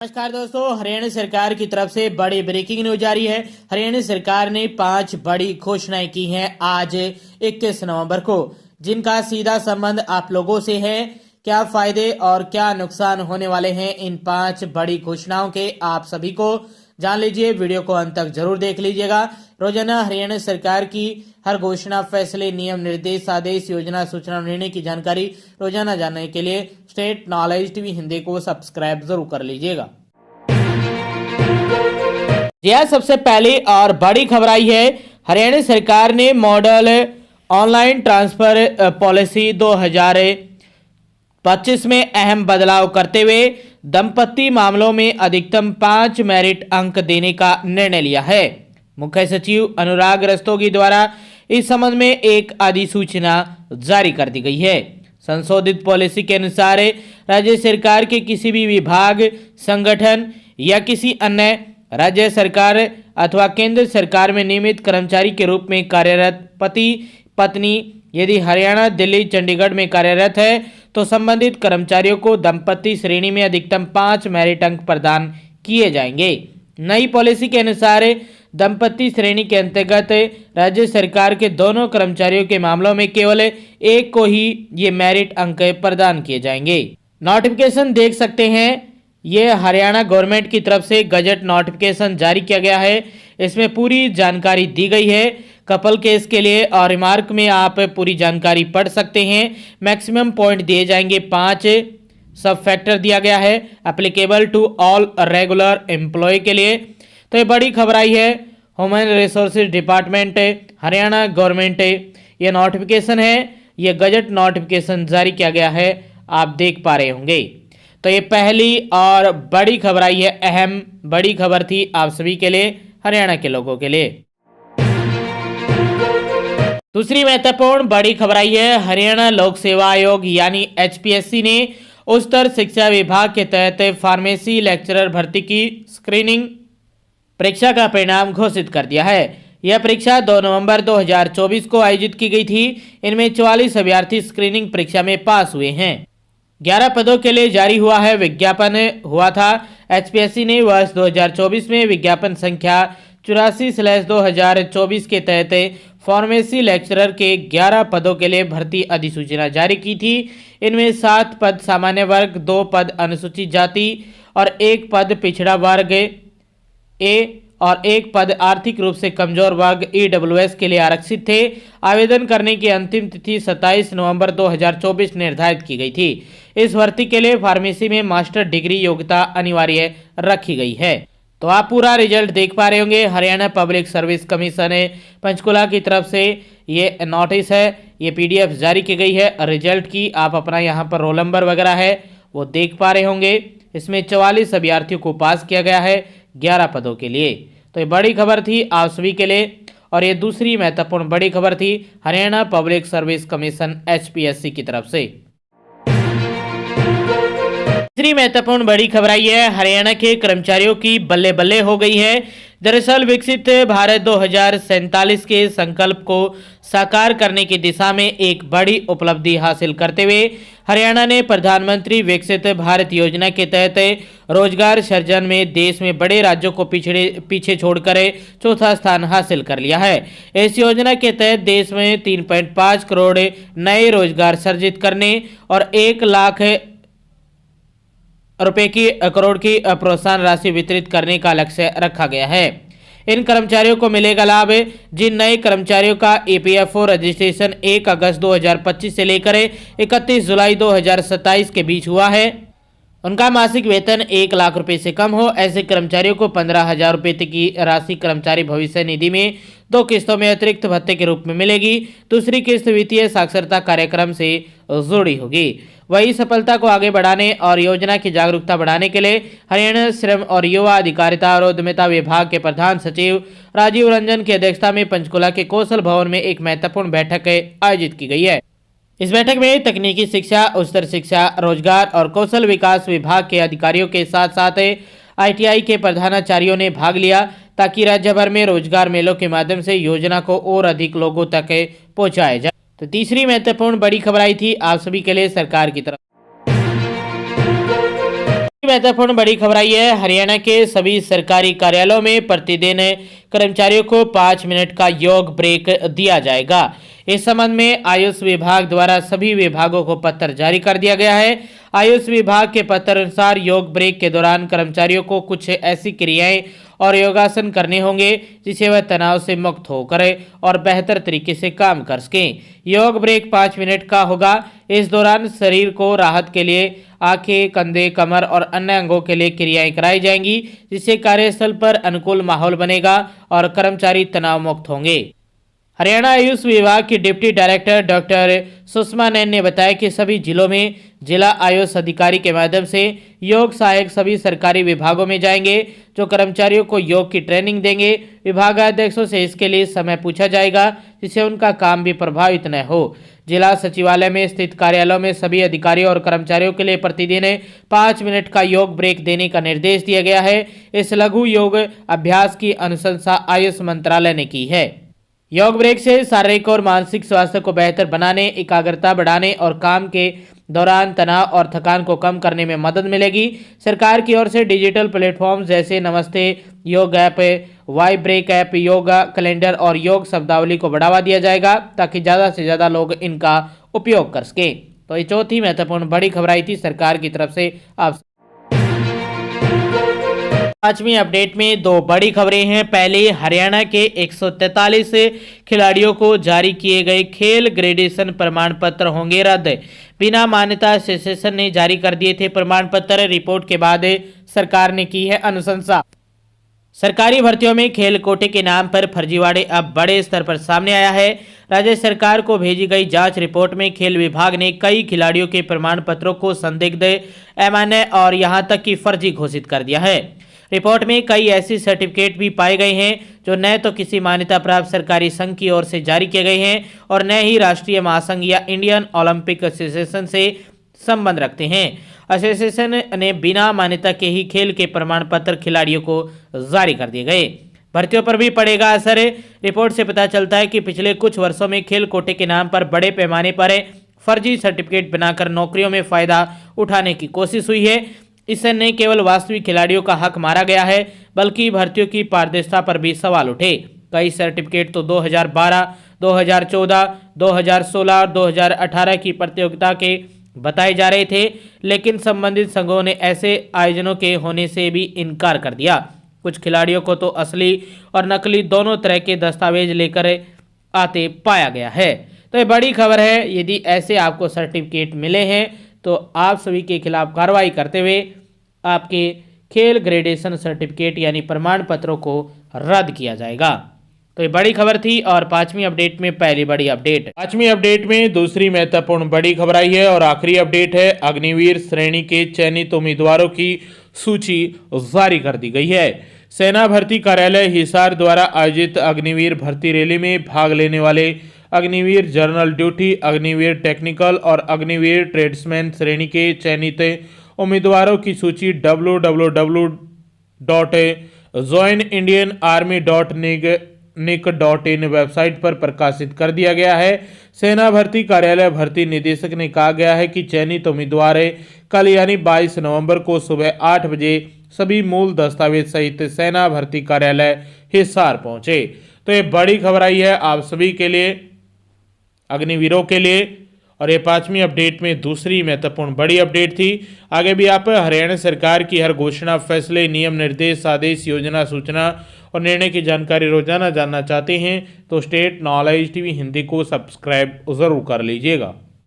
नमस्कार दोस्तों, हरियाणा सरकार की तरफ से बड़ी ब्रेकिंग न्यूज जारी है। हरियाणा सरकार ने 5 बड़ी घोषणाएं की हैं आज 21 नवंबर को, जिनका सीधा संबंध आप लोगों से है। क्या फायदे और क्या नुकसान होने वाले हैं इन 5 बड़ी घोषणाओं के, आप सभी को जान लीजिए। वीडियो को अंत तक जरूर देख लीजिएगा। रोजाना हरियाणा सरकार की हर घोषणा, फैसले, नियम, निर्देश, आदेश, योजना, सूचना, निर्णय की जानकारी रोजाना जानने के लिए स्टेट नॉलेज टीवी हिंदी को सब्सक्राइब जरूर कर लीजिएगा। यह सबसे पहली और बड़ी खबर आई है। हरियाणा सरकार ने मॉडल ऑनलाइन ट्रांसफर पॉलिसी 2025 में अहम बदलाव करते हुए दंपत्ति मामलों में अधिकतम 5 मेरिट अंक देने का निर्णय लिया है। मुख्य सचिव अनुराग रस्तोगी द्वारा इस संबंध में एक अधिसूचना जारी कर दी गई है। संशोधित पॉलिसी के अनुसार राज्य सरकार के किसी भी विभाग, संगठन या किसी अन्य राज्य सरकार अथवा केंद्र सरकार में नियमित कर्मचारी के रूप में कार्यरत पति पत्नी यदि हरियाणा, दिल्ली, चंडीगढ़ में कार्यरत है तो संबंधित कर्मचारियों को दंपत्ति श्रेणी में अधिकतम 5 मेरिट अंक प्रदान किए जाएंगे। नई पॉलिसी के अनुसार दंपत्ति श्रेणी के अंतर्गत राज्य सरकार के दोनों कर्मचारियों के मामलों में केवल एक को ही ये मेरिट अंक प्रदान किए जाएंगे। नोटिफिकेशन देख सकते हैं, ये हरियाणा गवर्नमेंट की तरफ से गजट नोटिफिकेशन जारी किया गया है। इसमें पूरी जानकारी दी गई है कपल केस के लिए, और रिमार्क में आप पूरी जानकारी पढ़ सकते हैं। मैक्सिमम पॉइंट दिए जाएंगे 5, सब फैक्टर दिया गया है applicable to all regular employee के लिए। तो ये बड़ी खबर आई है। Human resources department, Haryana government, ये नोटिफिकेशन है, ये गजट नोटिफिकेशन जारी किया गया है, आप देख पा रहे होंगे। तो ये पहली और बड़ी खबर आई है, अहम बड़ी खबर थी आप सभी के लिए, हरियाणा के लोगों के लिए। दूसरी महत्वपूर्ण बड़ी खबर आई है। हरियाणा लोक सेवा आयोग यानी HPSC ने उच्चतर शिक्षा विभाग के तहत फार्मेसी लेक्चरर भर्ती की स्क्रीनिंग परीक्षा का परिणाम घोषित कर दिया है। यह परीक्षा 2 नवंबर 2024 को आयोजित की गई थी। इनमें 44 अभ्यर्थी स्क्रीनिंग परीक्षा में पास हुए हैं। 11 पदों के लिए जारी हुआ है विज्ञापन हुआ था। HPSC ने वर्ष 2024 में विज्ञापन संख्या 84/2024 के तहत फार्मेसी लेक्चरर के 11 पदों के लिए भर्ती अधिसूचना जारी की थी। इनमें 7 पद सामान्य वर्ग, 2 पद अनुसूचित जाति और 1 पद पिछड़ा वर्ग A और 1 पद आर्थिक रूप से कमजोर वर्ग EWS के लिए आरक्षित थे। आवेदन करने की अंतिम तिथि 27 नवंबर 2024 निर्धारित की गई थी। इस भर्ती के लिए फार्मेसी में मास्टर डिग्री योग्यता अनिवार्य रखी गई है। तो आप पूरा रिजल्ट देख पा रहे होंगे। Haryana public service commission Panchkula की तरफ से ये नोटिस है, ये PDF जारी की गई है रिजल्ट की। आप अपना यहाँ पर रोल नंबर वगैरह है वो देख पा रहे होंगे। इसमें 44 अभ्यर्थियों को पास किया गया है 11 पदों के लिए। तो ये बड़ी खबर थी आप सभी के लिए, और ये दूसरी महत्वपूर्ण बड़ी खबर थी Haryana public service commission HPSC की तरफ से। तीसरी महत्वपूर्ण बड़ी खबर आई है। हरियाणा के कर्मचारियों की बल्ले बल्ले हो गई है। दरअसल विकसित भारत 2047 के संकल्प को साकार करने की दिशा में एक बड़ी उपलब्धि हासिल करते हुए हरियाणा ने प्रधानमंत्री विकसित भारत योजना के तहत रोजगार सृजन में देश में बड़े राज्यों को पीछे छोड़कर चौथा स्थान हासिल कर लिया है। इस योजना के तहत देश में 3.5 करोड़ नए रोजगार सृजित करने और 1 लाख करोड़ की प्रोत्साहन राशि वितरित करने का लक्ष्य रखा गया है। इन कर्मचारियों को मिलेगा लाभ जिन नए कर्मचारियों का EPFO रजिस्ट्रेशन 1 अगस्त 2025 से लेकर 31 जुलाई 2027 के बीच हुआ है। उनका मासिक वेतन 1 लाख रुपए से कम हो। ऐसे कर्मचारियों को 15,000 रुपए तक की राशि कर्मचारी भविष्य निधि में 2 किस्तों में अतिरिक्त भत्ते के रूप में मिलेगी। दूसरी किस्त वित्तीय साक्षरता कार्यक्रम से जुड़ी होगी। वही सफलता को आगे बढ़ाने और योजना की जागरूकता बढ़ाने के लिए हरियाणा श्रम और युवा अधिकारिता और उद्यमिता विभाग के प्रधान सचिव राजीव रंजन की अध्यक्षता में पंचकुला के कौशल भवन में एक महत्वपूर्ण बैठक आयोजित की गई है। इस बैठक में तकनीकी शिक्षा, उच्चतर शिक्षा, रोजगार और कौशल विकास विभाग के अधिकारियों के साथ साथ ITI के प्रधानाचार्यों ने भाग लिया ताकि राज्य भर में रोजगार मेलों के माध्यम से योजना को और अधिक लोगों तक पहुंचाया जाए। तो तीसरी महत्वपूर्ण बड़ी खबर आई थी आप सभी के लिए सरकार की तरफ। महत्वपूर्ण बड़ी खबर आई है। हरियाणा के सभी सरकारी कार्यालयों में प्रतिदिन कर्मचारियों को 5 मिनट का योग ब्रेक दिया जाएगा। इस संबंध में आयुष विभाग द्वारा सभी विभागों को पत्र जारी कर दिया गया है। आयुष विभाग के पत्र अनुसार योग ब्रेक के दौरान कर्मचारियों को कुछ ऐसी क्रियाएं और योगासन करने होंगे जिससे वह तनाव से मुक्त होकर और बेहतर तरीके से काम कर सकें। योग ब्रेक 5 मिनट का होगा। इस दौरान शरीर को राहत के लिए आंखें, कंधे, कमर और अन्य अंगों के लिए क्रियाएं कराई जाएंगी, जिससे कार्यस्थल पर अनुकूल माहौल बनेगा और कर्मचारी तनाव मुक्त होंगे। हरियाणा आयुष विभाग की डिप्टी डायरेक्टर डॉक्टर सुषमा नैन ने बताया कि सभी जिलों में जिला आयुष अधिकारी के माध्यम से योग सहायक सभी सरकारी विभागों में जाएंगे, जो कर्मचारियों को योग की ट्रेनिंग देंगे। विभागाध्यक्षों से इसके लिए समय पूछा जाएगा, जिससे उनका काम भी प्रभावित न हो। जिला सचिवालय में स्थित कार्यालयों में सभी अधिकारियों और कर्मचारियों के लिए प्रतिदिन 5 मिनट का योग ब्रेक देने का निर्देश दिया गया है। इस लघु योग अभ्यास की अनुशंसा आयुष मंत्रालय ने की है। योग ब्रेक से शारीरिक और मानसिक स्वास्थ्य को बेहतर बनाने, एकाग्रता बढ़ाने और काम के दौरान तनाव और थकान को कम करने में मदद मिलेगी। सरकार की ओर से डिजिटल प्लेटफॉर्म जैसे Namaste Yoga app, Y break app, yoga calendar और योग शब्दावली को बढ़ावा दिया जाएगा, ताकि ज़्यादा से ज़्यादा लोग इनका उपयोग कर सकें। तो ये चौथी महत्वपूर्ण बड़ी खबर आई थी सरकार की तरफ से। आप पांचवी अपडेट में दो बड़ी खबरें हैं। पहले, हरियाणा के 143 खिलाड़ियों को जारी किए गए खेल ग्रेडेशन प्रमाण पत्र होंगे रद्द। बिना मान्यता एसोसिएशन ने जारी कर दिए थे प्रमाण पत्र। रिपोर्ट के बाद सरकार ने की है अनुशंसा। सरकारी भर्तियों में खेल कोटे के नाम पर फर्जीवाड़े अब बड़े स्तर पर सामने आया है। राज्य सरकार को भेजी गई जांच रिपोर्ट में खेल विभाग ने कई खिलाड़ियों के प्रमाण पत्रों को संदिग्ध, अमान्य और यहां तक कि फर्जी घोषित कर दिया है। रिपोर्ट में कई ऐसी सर्टिफिकेट भी पाए गए हैं जो न तो किसी मान्यता प्राप्त सरकारी संघ की ओर से जारी किए गए हैं और न ही राष्ट्रीय महासंघ या इंडियन ओलंपिक एसोसिएशन से संबंध रखते हैं। एसोसिएशन ने बिना मान्यता के ही खेल के प्रमाण पत्र खिलाड़ियों को जारी कर दिए गए। भर्तियों पर भी पड़ेगा असर। रिपोर्ट से पता चलता है कि पिछले कुछ वर्षों में खेल कोटे के नाम पर बड़े पैमाने पर फर्जी सर्टिफिकेट बनाकर नौकरियों में फायदा उठाने की कोशिश हुई है। इससे न केवल वास्तविक खिलाड़ियों का हक मारा गया है, बल्कि भर्तियों की पारदर्शिता पर भी सवाल उठे। कई सर्टिफिकेट तो 2012, 2014, 2016 और 2018 की प्रतियोगिता के बताए जा रहे थे, लेकिन संबंधित संघों ने ऐसे आयोजनों के होने से भी इनकार कर दिया। कुछ खिलाड़ियों को तो असली और नकली दोनों तरह के दस्तावेज लेकर आते पाया गया है। तो ये बड़ी खबर है। यदि ऐसे आपको सर्टिफिकेट मिले हैं तो आप सभी के खिलाफ कार्रवाई करते हुए आपके खेल ग्रेडेशन सर्टिफिकेट यानी प्रमाण पत्रों को रद्द किया जाएगा। तो ये बड़ी खबर थी। और पांचवी अपडेट में पहली बड़ी अपडेट, पांचवी अपडेट में दूसरी महत्वपूर्ण बड़ी खबर आई है और आखिरी अपडेट है। अग्निवीर श्रेणी के चयनित उम्मीदवारों की सूची जारी कर दी गई है। सेना भर्ती कार्यालय हिसार द्वारा आयोजित अग्निवीर भर्ती रैली में भाग लेने वाले Agniveer general duty, Agniveer technical और अग्निवीर ट्रेड्समैन श्रेणी के चयनित उम्मीदवारों की सूची www.joinindianarmy.nic.in वेबसाइट पर प्रकाशित कर दिया गया है। सेना भर्ती कार्यालय भर्ती निदेशक ने कहा गया है कि चयनित उम्मीदवार कल यानी 22 नवंबर को सुबह 8 बजे सभी मूल दस्तावेज सहित सेना भर्ती कार्यालय हिसार पहुंचे। तो ये बड़ी खबर आई है आप सभी के लिए, अग्निवीरों के लिए। और ये पांचवी अपडेट में दूसरी महत्वपूर्ण बड़ी अपडेट थी। आगे भी आप हरियाणा सरकार की हर घोषणा, फैसले, नियम, निर्देश, आदेश, योजना, सूचना और निर्णय की जानकारी रोजाना जानना चाहते हैं तो स्टेट नॉलेज टीवी हिंदी को सब्सक्राइब जरूर कर लीजिएगा।